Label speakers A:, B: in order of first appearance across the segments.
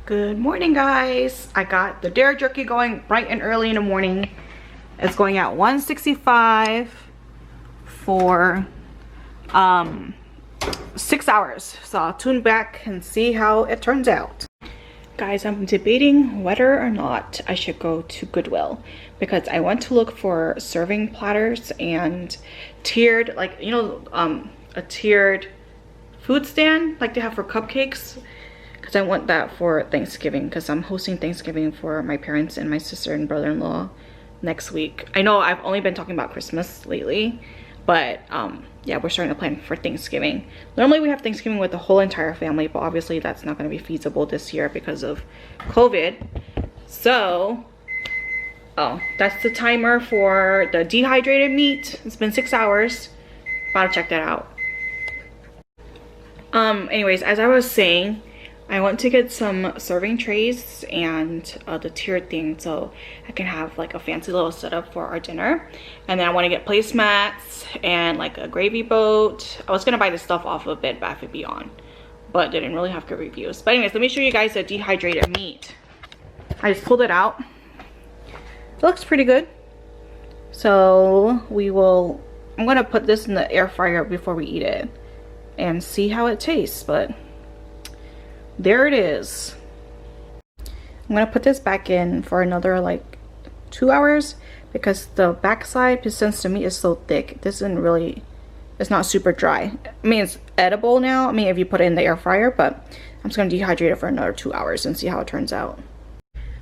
A: Good morning, guys. I got the dairy jerky going bright and early in the morning. It's going at 165 for 6 hours. So I'll tune back and see how it turns out. Guys, I'm debating whether or not I should go to Goodwill because I want to look for serving platters and tiered, like, you know, a tiered food stand like they have for cupcakes. Because I want that for Thanksgiving, because I'm hosting Thanksgiving for my parents and my sister and brother-in-law next week. I know I've only been talking about Christmas lately, but yeah, we're starting to plan for Thanksgiving. Normally we have Thanksgiving with the whole entire family, but obviously that's not going to be feasible this year because of COVID. So, oh, that's the timer for the dehydrated meat. It's been 6 hours. About to check that out. Anyways, as I was saying, I want to get some serving trays and the tiered thing so I can have like a fancy little setup for our dinner. And then I want to get placemats and like a gravy boat. I was going to buy this stuff off of Bed Bath & Beyond, but they didn't really have good reviews. But anyways, let me show you guys the dehydrated meat. I just pulled it out. It looks pretty good. So I'm going to put this in the air fryer before we eat it and see how it tastes. But there it is. I'm gonna put this back in for another like 2 hours because the backside, since the meat is so thick, this isn't really, it's not super dry. I mean, it's edible now, I mean, if you put it in the air fryer, but I'm just gonna dehydrate it for another 2 hours and see how it turns out.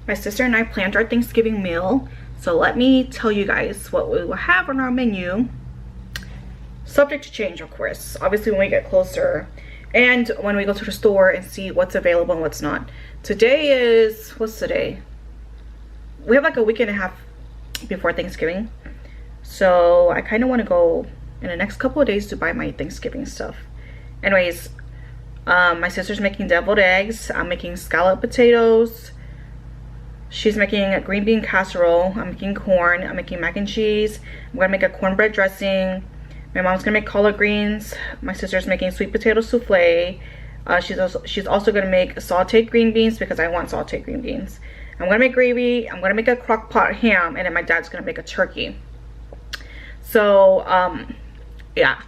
A: My sister and I planned our Thanksgiving meal, so let me tell you guys what we will have on our menu. Subject to change, of course, obviously when we get closer and when we go to the store and see what's available and what's not. Today is, what's today? We have like a week and a half before Thanksgiving. So I kind of want to go in the next couple of days to buy my Thanksgiving stuff. Anyways, my sister's making deviled eggs. I'm making scalloped potatoes. She's making a green bean casserole. I'm making corn. I'm making mac and cheese. I'm going to make a cornbread dressing. My mom's gonna make collard greens. My sister's making sweet potato souffle. She's also gonna make sauteed green beans because I want sauteed green beans. I'm gonna make gravy. I'm gonna make a crock pot ham, and then my dad's gonna make a turkey. So yeah.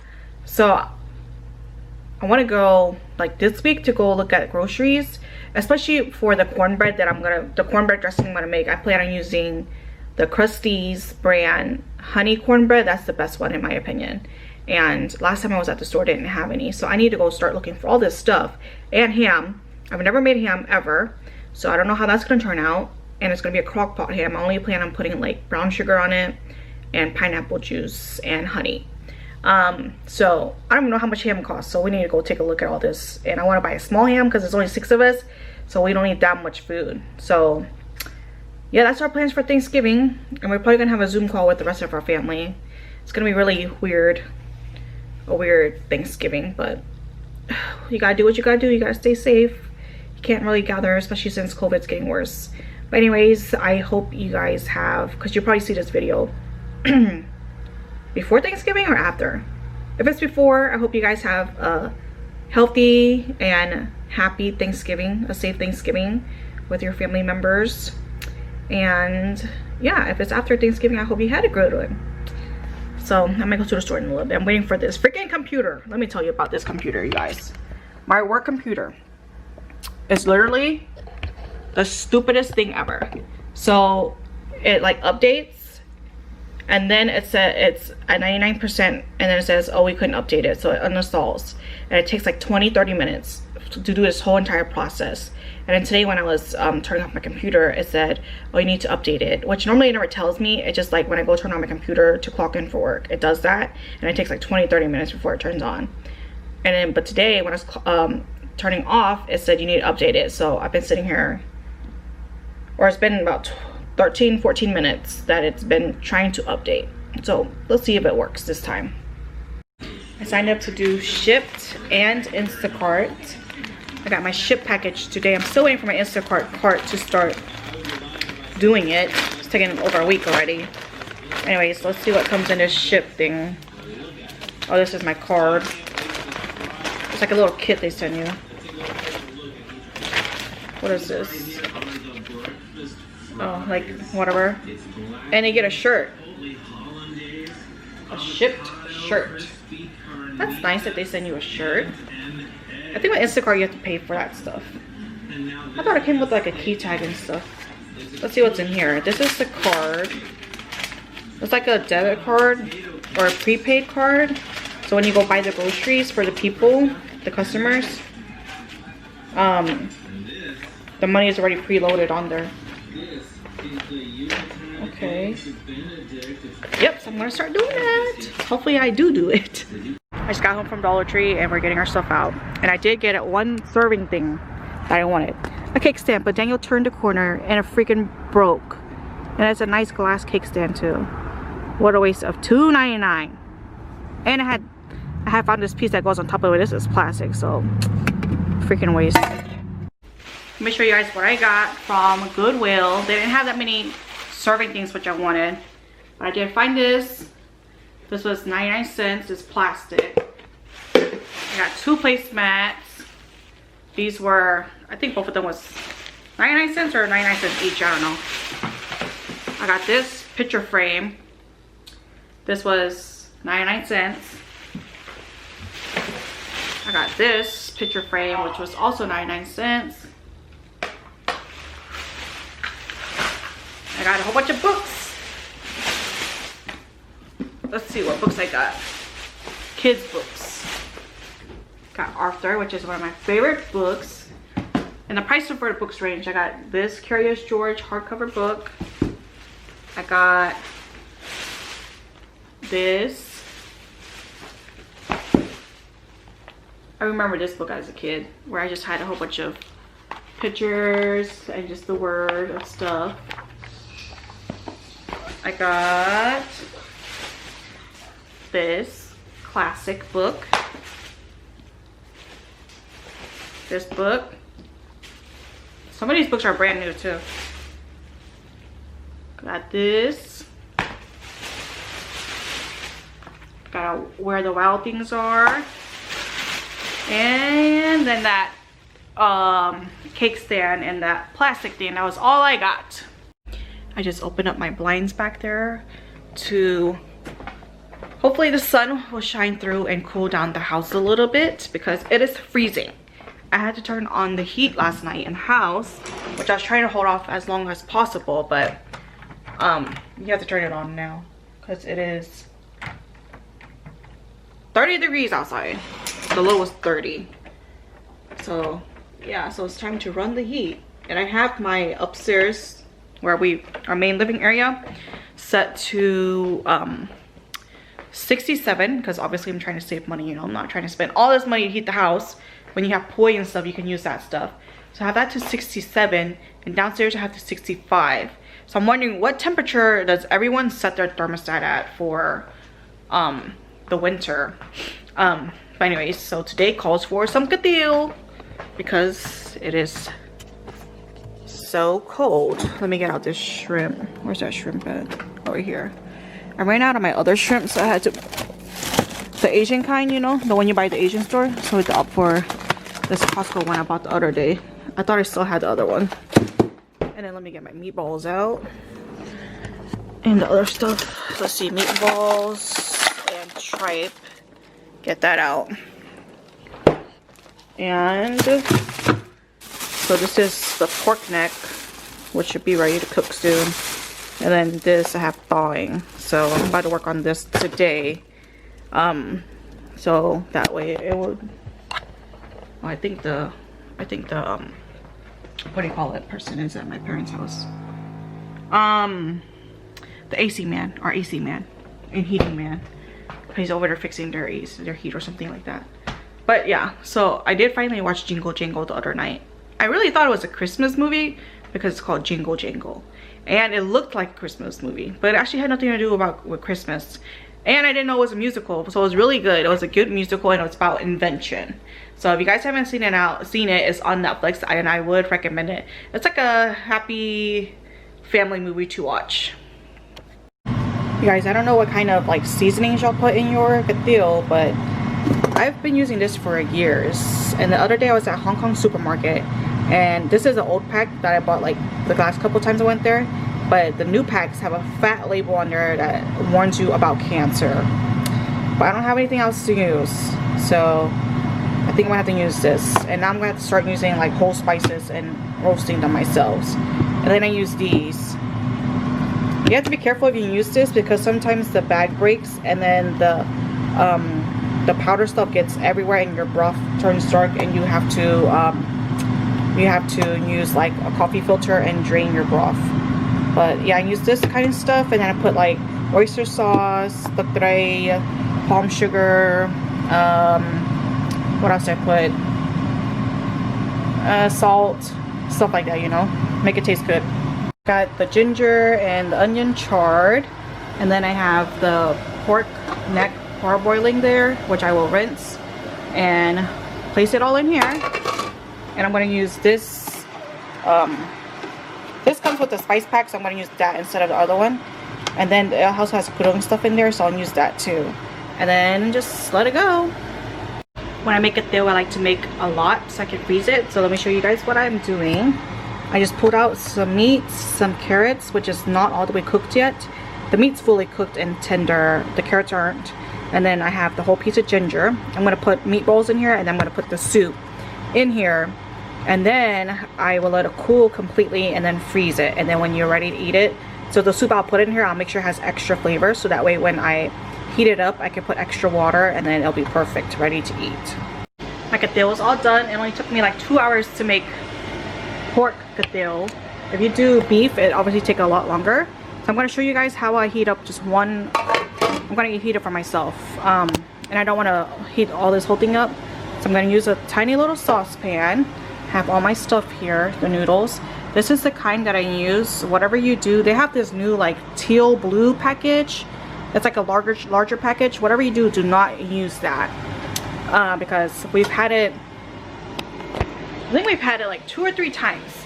A: So I want to go like this week to go look at groceries, especially for the cornbread that the cornbread dressing I'm gonna make. I plan on using the Krusteaz brand honey cornbread. That's the best one in my opinion, and last time I was at the store they didn't have any, so I need to go start looking for all this stuff. And ham. I've never made ham ever, so I don't know how that's gonna turn out. And it's gonna be a crock pot ham. I only plan on putting like brown sugar on it and pineapple juice and honey. So I don't know how much ham costs, so we need to go take a look at all this. And I want to buy a small ham because there's only 6 of us, so we don't need that much food. So yeah, that's our plans for Thanksgiving, and we're probably gonna have a Zoom call with the rest of our family. It's gonna be really weird, a weird Thanksgiving, but you gotta do what you gotta do. You gotta stay safe. You can't really gather, especially since COVID's getting worse. But anyways, I hope you guys have, because you'll probably see this video before Thanksgiving or after. If it's before, I hope you guys have a healthy and happy Thanksgiving, a safe Thanksgiving with your family members. And yeah, if it's after Thanksgiving, I hope you had a good one. So I'm gonna go to the store in a little bit. I'm waiting for this freaking computer. Let me tell you about this computer, you guys. My work computer. It's literally the stupidest thing ever. So it like updates, and then it's at 99%, and then it says, oh, we couldn't update it, so it uninstalls, and it takes like 20-30 minutes to do this whole entire process. And then today when I was turning off my computer, it said, oh, you need to update it, which normally it never tells me. It just like when I go turn on my computer to clock in for work, it does that, and it takes like 20-30 minutes before it turns on. And then but today when I was turning off, it said you need to update it. So I've been sitting here, or it's been about 13-14 minutes that it's been trying to update. So let's see if it works this time. I signed up to do Shipt and Instacart. I got my Shipt package today. I'm still waiting for my Instacart cart to start doing it. It's taken over a week already. Anyways, let's see what comes in this Shipt thing. Oh, this is my card. It's like a little kit they send you. What is this? Oh, like whatever. And you get a shirt. A shipped shirt. That's nice that they send you a shirt. I think with Instacart you have to pay for that stuff. I thought it came with like a key tag and stuff. Let's see what's in here. This is the card. It's like a debit card or a prepaid card. So when you go buy the groceries for the people, the customers, the money is already preloaded on there. Okay. Yep, so I'm gonna start doing that. Hopefully I do it. I just got home from Dollar Tree and we're getting our stuff out. And I did get one serving thing that I wanted. A cake stand, but Daniel turned the corner and it freaking broke. And it's a nice glass cake stand too. What a waste of $2.99. And I had found this piece that goes on top of it. This is plastic, so freaking waste. Let me show you guys what I got from Goodwill. They didn't have that many serving things which I wanted, but I did find this. This was 99 cents. It's plastic. I got 2 placemats. These were, I think both of them was 99 cents or 99 cents each, I don't know. I got this picture frame. This was 99 cents. I got this picture frame, which was also 99 cents. I got a whole bunch of books. Let's see what books I got. Kids books. Got Arthur, which is one of my favorite books. And the price for the books range, I got this Curious George hardcover book. I got this. I remember this book as a kid, where I just had a whole bunch of pictures and just the word of stuff. I got this classic book. This book. Some of these books are brand new too. Got this. Got Where the Wild Things Are. And then that cake stand and that plastic thing. That was all I got. I just opened up my blinds back there to hopefully the sun will shine through and cool down the house a little bit because it is freezing. I had to turn on the heat last night in the house, which I was trying to hold off as long as possible, but you have to turn it on now because it is 30 degrees outside. The low was 30. So yeah, so it's time to run the heat. And I have my upstairs, where our main living area, set to 67, because obviously I'm trying to save money, you know. I'm not trying to spend all this money to heat the house. When you have poi and stuff, you can use that stuff. So I have that to 67, and downstairs I have to 65. So I'm wondering, what temperature does everyone set their thermostat at for the winter? But anyways, so today calls for some Kathew because it is so cold. Let me get out this shrimp. Where's that shrimp at? Over here. I ran out of my other shrimp, so I had to, the Asian kind, you know, the one you buy at the Asian store. So it's up for this Costco one I bought the other day. I thought I still had the other one. And then let me get my meatballs out and the other stuff. Let's see, meatballs and tripe. Get that out. And so this is the pork neck, which should be ready to cook soon. And then this I have thawing, so I'm about to work on this today. So that way it would. Well, I think the what do you call it? Person is at my parents' house. The AC man, our AC man, and heating man. He's over there fixing their heat or something like that. But yeah, so I did finally watch Jingle Jangle the other night. I really thought it was a Christmas movie because it's called Jingle Jangle. And it looked like a Christmas movie, but it actually had nothing to do with Christmas. And I didn't know it was a musical, so it was really good. It was a good musical, and it was about invention. So if you guys haven't seen it, it's on Netflix, and I would recommend it. It's like a happy family movie to watch. You guys, I don't know what kind of like seasonings y'all put in your Kathew, but I've been using this for years. And the other day I was at Hong Kong supermarket, and this is an old pack that I bought like the last couple times I went there, but the new packs have a fat label on there that warns you about cancer. But I don't have anything else to use, so I think I'm gonna have to use this. And now I'm gonna have to start using like whole spices and roasting them myself. And then I use these. You have to be careful if you use this, because sometimes the bag breaks and then the powder stuff gets everywhere and your broth turns dark, and you have to use like a coffee filter and drain your broth. But yeah, I use this kind of stuff, and then I put like oyster sauce, tray, palm sugar, what else did I put? Salt, stuff like that, you know, make it taste good. Got the ginger and the onion charred, and then I have the pork neck parboiling there, which I will rinse and place it all in here. And I'm going to use this. This comes with the spice pack, so I'm going to use that instead of the other one. And then it also has gudong stuff in there, so I'll use that too. And then just let it go. When I make a Kathew, I like to make a lot so I can freeze it. So let me show you guys what I'm doing. I just pulled out some meat, some carrots, which is not all the way cooked yet. The meat's fully cooked and tender. The carrots aren't. And then I have the whole piece of ginger. I'm going to put meatballs in here, and I'm going to put the soup in here. And then I will let it cool completely and then freeze it. And then when you're ready to eat it, so the soup I'll put in here, I'll make sure it has extra flavor, so that way when I heat it up, I can put extra water, and then it'll be perfect, ready to eat. My Kathew was all done. It only took me like 2 hours to make pork Kathew. If you do beef, it obviously takes a lot longer. So I'm going to show you guys how I heat up just one. I'm going to heat it for myself, and I don't want to heat all this whole thing up, so I'm going to use a tiny little saucepan. Have all my stuff here, the noodles. This is the kind that I use. Whatever you do, they have this new like teal blue package. It's like a larger package. Whatever you do not use that, because we've had it. I think we've had it like 2 or 3 times,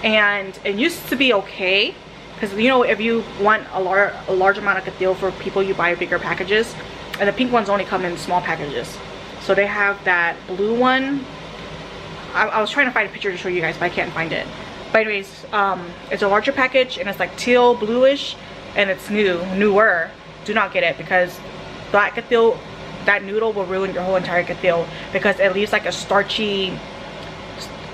A: and it used to be okay, because you know, if you want a large amount of Kathew for people, you buy bigger packages, and the pink ones only come in small packages. So they have that blue one. I was trying to find a picture to show you guys, but I can't find it. But anyways, it's a larger package, and it's like teal bluish, and it's newer. Do not get it, because that Kathew, that noodle will ruin your whole entire Kathew, because it leaves like a starchy,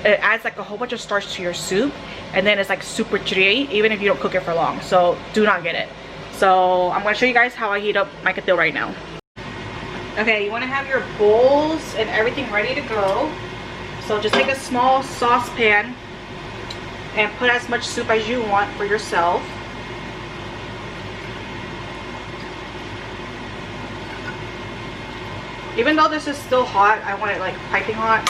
A: it adds like a whole bunch of starch to your soup, and then it's like super chiri even if you don't cook it for long. So do not get it. So I'm going to show you guys how I heat up my Kathew right now. Okay, you want to have your bowls and everything ready to go. So just take a small saucepan and put as much soup as you want for yourself. Even though this is still hot, I want it like piping hot.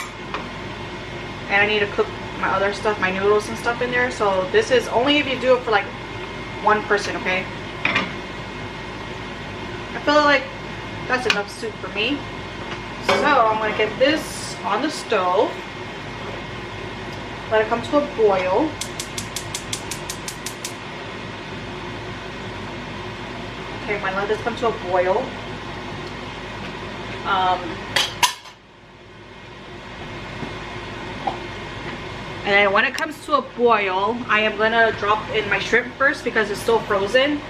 A: And I need to cook my other stuff, my noodles and stuff in there. So this is only if you do it for like one person, okay? I feel like that's enough soup for me. So I'm going to get this on the stove. Let it come to a boil. Okay, I'm going to let this come to a boil. And then when it comes to a boil, I am going to drop in my shrimp first because it's still frozen.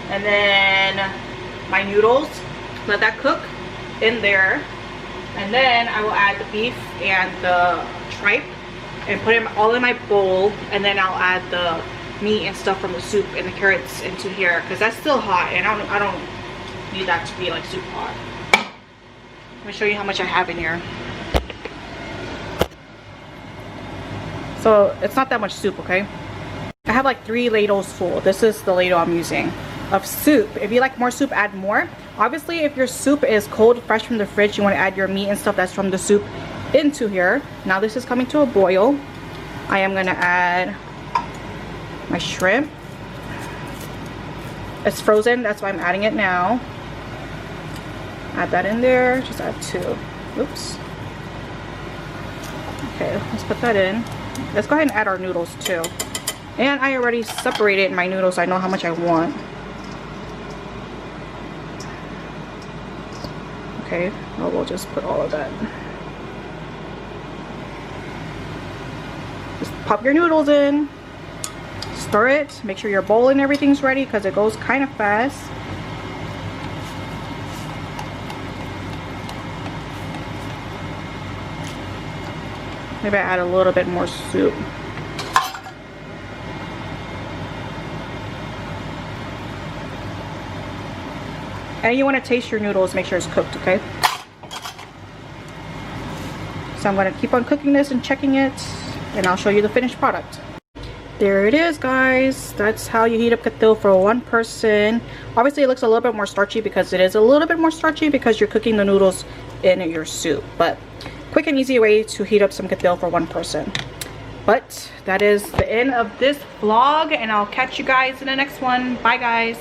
A: And then my noodles. Let that cook in there. And then I will add the beef and the tripe and put them all in my bowl. And then I'll add the meat and stuff from the soup and the carrots into here, because that's still hot and I don't need that to be like super hot. Let me show you how much I have in here. So it's not that much soup, okay? I have like 3 ladles full. This is the ladle I'm using of soup. If you like more soup, add more. Obviously, if your soup is cold, fresh from the fridge, you want to add your meat and stuff that's from the soup into here. Now this is coming to a boil. I am going to add my shrimp. It's frozen, that's why I'm adding it now. Add that in there. Just add 2. Oops. Okay, let's put that in. Let's go ahead and add our noodles too. And I already separated my noodles. I know how much I want. Okay, well, we'll just put all of that. Just pop your noodles in, stir it, make sure your bowl and everything's ready because it goes kind of fast. Maybe I add a little bit more soup. And you want to taste your noodles, make sure it's cooked, okay? So I'm going to keep on cooking this and checking it, and I'll show you the finished product. There it is, guys. That's how you heat up Kathew for one person. Obviously it looks a little bit more starchy because it is a little bit more starchy because you're cooking the noodles in your soup, but quick and easy way to heat up some Kathew for one person. But that is the end of this vlog, and I'll catch you guys in the next one. Bye, guys.